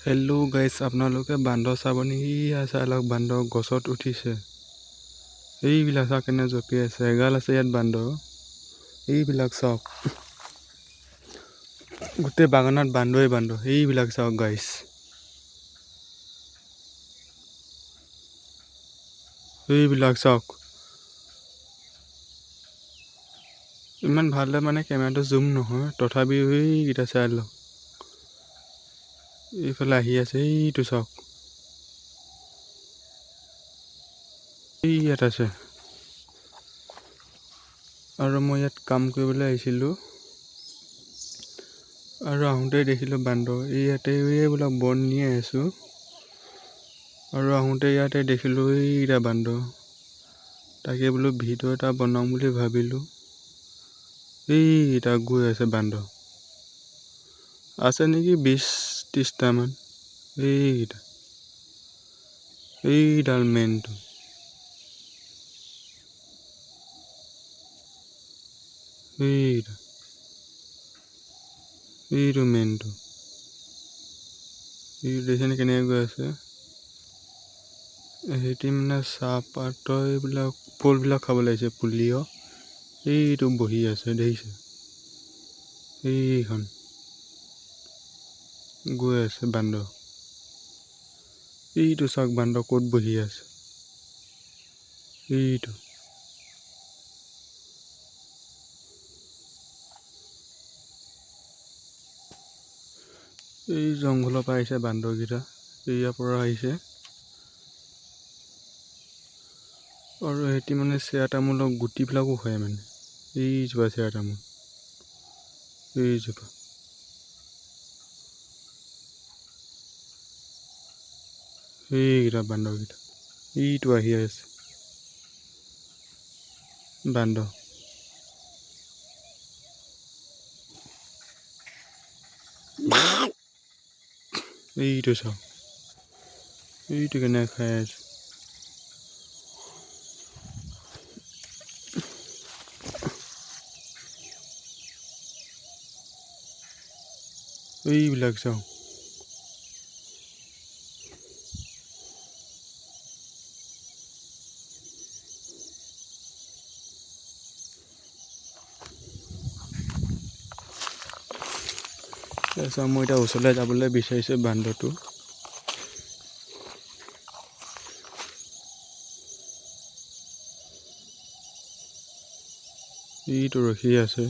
Hello' গাইছ, আপোনালোকে বান্দৰ চাব নেকি? চাই লওক, বান্দৰ গছত উঠিছে। এইবিলাক চাওক কেনে জঁপি আছে। এগাল আছে ইয়াত বান্দৰ। এইবিলাক চাওক, গোটেই বাগানত বান্দৰেই বান্দৰ। এইবিলাক চাওক গাইছ, এইবিলাক চাওক। ইমান ভালদৰে মানে কেমেৰাটো জুম নহয়, তথাপিও এইকেইটা চাই লওক। এইফালে আহি আছে, এইটো চাওক, এই ইয়াত আছে। আৰু মই ইয়াত কাম কৰিবলৈ আহিছিলোঁ, আৰু আহোঁতে দেখিলোঁ বান্দৰ। ইয়াতে এইবিলাক বন নিয়ে আছোঁ, আৰু আহোঁতে ইয়াতে দেখিলোঁ এইকেইটা বান্দৰ। তাকে বোলো ভিডিঅ' এটা বনাওঁ বুলি ভাবিলোঁ। এইকেইটা গৈ আছে বান্দৰ, আছে নেকি 20-30টামান। এইকেইটা, এইডাল মেইনটো, এইটা, এইটো মেইনটো। এই দেখিছেনে কেনেকৈ গৈ আছে? সিহঁতি মানে চাহপাতৰ এইবিলাক ফুলবিলাক খাব লাগিছে, পুলিও। এইটো বহি আছে, দেখিছে? এইখন গৈ আছে বান্দৰ। এইটো চাওক বান্দৰ ক'ত বহি আছে, এইটো। এই জংঘলৰ পৰা আহিছে বান্দৰকেইটা, ইয়াৰ পৰা আহিছে। আৰু সিহঁতি মানে চেয়া তামোলৰ গুটিবিলাকো খায় মানে। এইজোপা চেয়া তামোল, এইজোপা। এইকেইটা বান্দৰকেইটা, এইটো আহি আছে বান্দৰ। এইটো চাওক, এইটো কেনেকৈ খাই আছে। এইবিলাক চাওক, তাৰপিছত মই এতিয়া ওচৰলৈ যাবলৈ বিচাৰিছোঁ বান্দৰটো। এইটো ৰখি আছে।